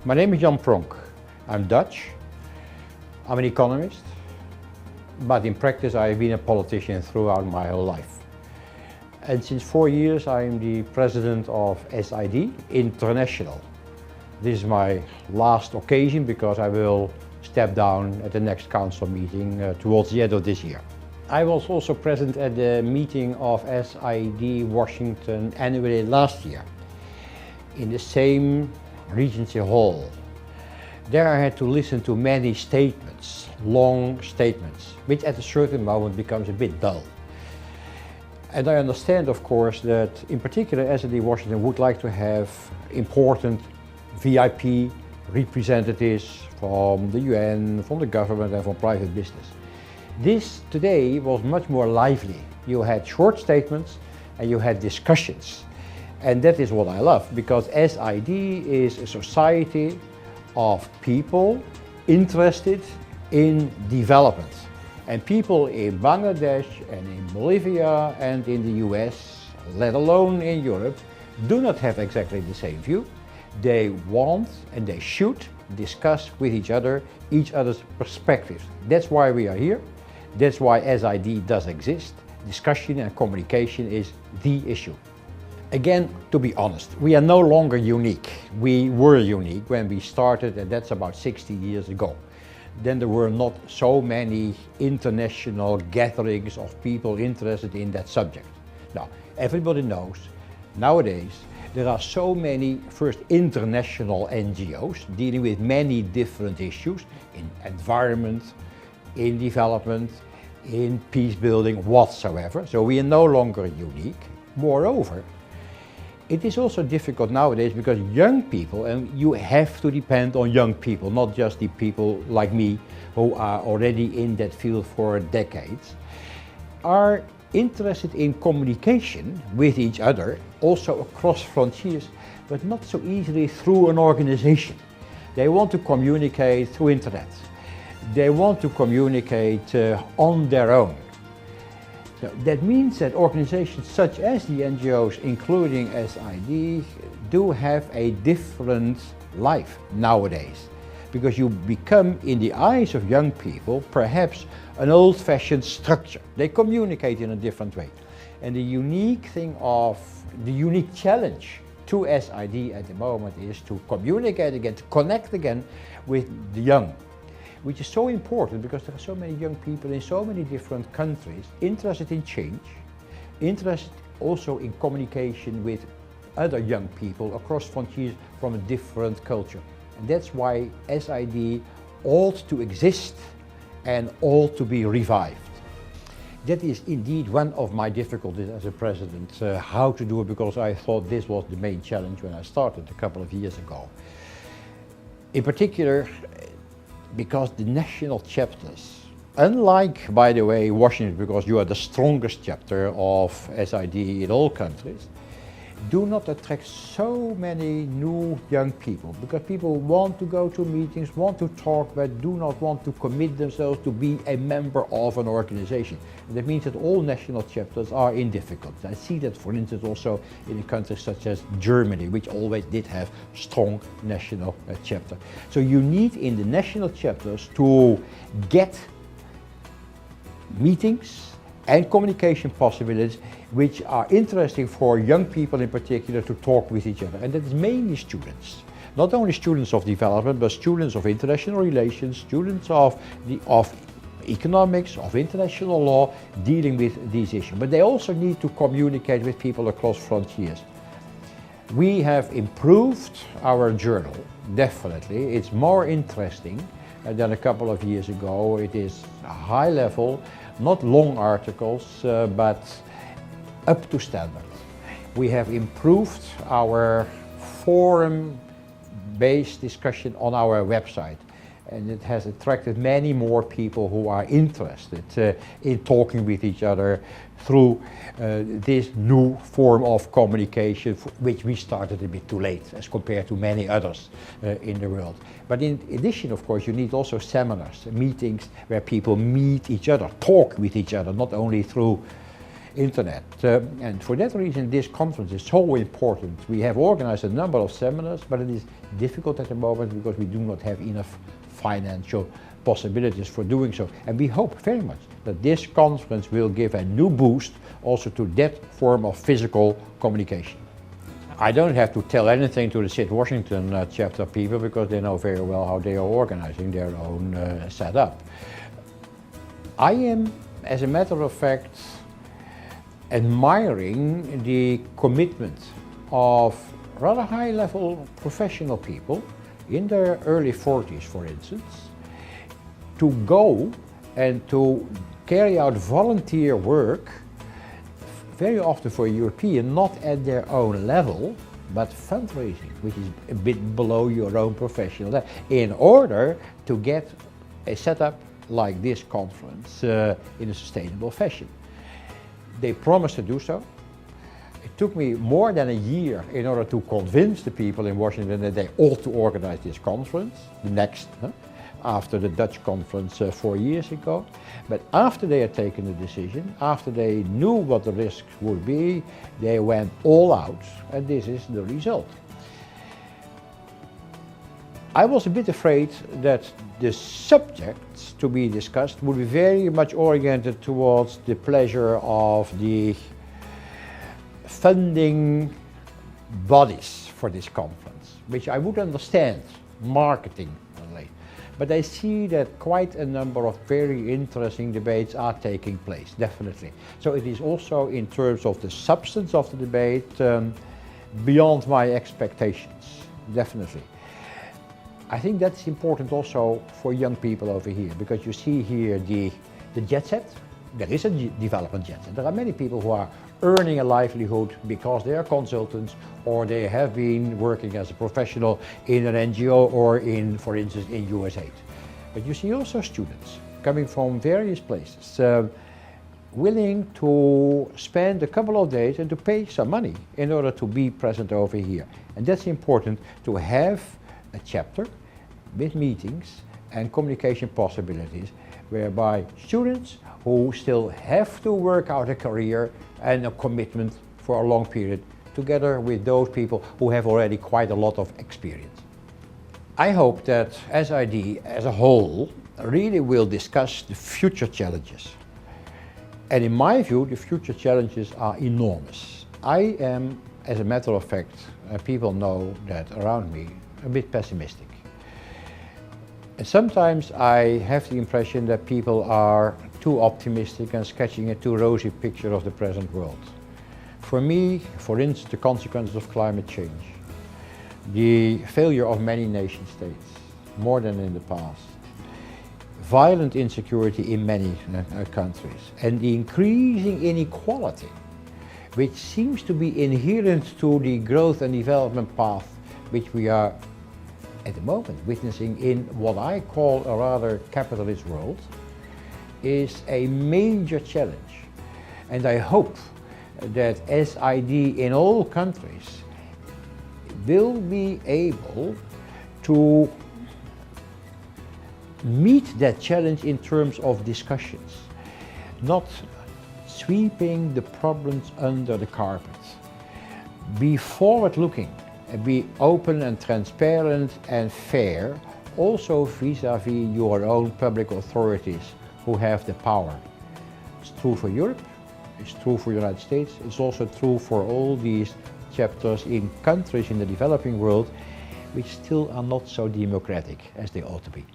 My name is Pronk. I'm Dutch. I'm an economist, but in practice I've been a politician throughout my whole life. And since 4 years I'm the president of SID International. This is my last occasion because I will step down at the next council meeting towards the end of this year. I was also present at the meeting of SID Washington annually last year in the same Regency Hall. There I had to listen to many statements, long statements, which at a certain moment becomes a bit dull. And I understand, of course, that in particular SID Washington would like to have important VIP representatives from the UN, from the government and from private business. This today was much more lively. You had short statements and you had discussions. And that is what I love, because SID is a society of people interested in development. And people in Bangladesh and in Bolivia and in the US, let alone in Europe, do not have exactly the same view. They want and they should discuss with each other's perspectives. That's why we are here. That's why SID does exist. Discussion and communication is the issue. Again, to be honest, we are no longer unique. We were unique when we started, and that's about 60 years ago. Then there were not so many international gatherings of people interested in that subject. Now, everybody knows nowadays there are so many first international NGOs dealing with many different issues in environment, in development, in peace building, whatsoever. So we are no longer unique. Moreover, it is also difficult nowadays because young people, and you have to depend on young people, not just the people like me who are already in that field for decades, are interested in communication with each other, also across frontiers, but not so easily through an organization. They want to communicate through internet. They want to communicate on their own. So that means that organizations such as the NGOs, including SID, do have a different life nowadays. Because you become, in the eyes of young people, perhaps an old-fashioned structure. They communicate in a different way. And the unique challenge to SID at the moment is to communicate again, to connect again with the young. Which is so important because there are so many young people in so many different countries interested in change, interested also in communication with other young people across frontiers from a different culture. And that's why SID ought to exist and ought to be revived. That is indeed one of my difficulties as a president, how to do it, because I thought this was the main challenge when I started a couple of years ago. In particular, because the national chapters, unlike, by the way, Washington, because you are the strongest chapter of SID in all countries, do not attract so many new young people, because people want to go to meetings, want to talk, but do not want to commit themselves to be a member of an organization. And that means that all national chapters are in difficulty. I see that, for instance, also in countries such as Germany, which always did have strong national chapter. So you need in the national chapters to get meetings and communication possibilities which are interesting for young people in particular to talk with each other. And that is mainly students. Not only students of development, but students of international relations, students of economics, of international law, dealing with these issues. But they also need to communicate with people across frontiers. We have improved our journal, definitely. It's more interesting than a couple of years ago. It is high level, not long articles, but up to standard. We have improved our forum-based discussion on our website, and it has attracted many more people who are interested in talking with each other through this new form of communication, which we started a bit too late as compared to many others in the world. But in addition, of course, you need also seminars, meetings where people meet each other, talk with each other, not only through internet. And for that reason, this conference is so important. We have organized a number of seminars, but it is difficult at the moment because we do not have enough financial possibilities for doing so. And we hope very much that this conference will give a new boost also to that form of physical communication. I don't have to tell anything to the SID-Washington chapter people because they know very well how they are organizing their own setup. I am, as a matter of fact, admiring the commitment of rather high-level professional people in their early 40s, for instance, to go and to carry out volunteer work, very often for a European, not at their own level, but fundraising, which is a bit below your own professional level, in order to get a setup like this conference in a sustainable fashion. They promised to do so. It took me more than a year in order to convince the people in Washington that they ought to organize this conference, the next, after the Dutch conference 4 years ago. But after they had taken the decision, after they knew what the risks would be, they went all out, and this is the result. I was a bit afraid that the subjects to be discussed would be very much oriented towards the pleasure of the funding bodies for this conference, which I would understand, marketing related. But I see that quite a number of very interesting debates are taking place, definitely. So it is also, in terms of the substance of the debate, beyond my expectations, definitely. I think that's important also for young people over here, because you see here the jet set. There is a development jet set. There are many people who are earning a livelihood because they are consultants or they have been working as a professional in an NGO or in, for instance, in USAID. But you see also students coming from various places, willing to spend a couple of days and to pay some money in order to be present over here. And that's important, to have a chapter with meetings and communication possibilities whereby students who still have to work out a career and a commitment for a long period, together with those people who have already quite a lot of experience. I hope that SID as a whole really will discuss the future challenges. And in my view, the future challenges are enormous. I am, as a matter of fact, people know that around me, a bit pessimistic. And sometimes I have the impression that people are too optimistic and sketching a too rosy picture of the present world. For me, for instance, the consequences of climate change, the failure of many nation states, more than in the past, violent insecurity in many countries, and the increasing inequality, which seems to be inherent to the growth and development path which we are at the moment witnessing in what I call a rather capitalist world, is a major challenge. And I hope that SID in all countries will be able to meet that challenge in terms of discussions, not sweeping the problems under the carpet. Be forward-looking and be open and transparent and fair, also vis-à-vis your own public authorities who have the power. It's true for Europe, it's true for the United States, it's also true for all these chapters in countries in the developing world which still are not so democratic as they ought to be.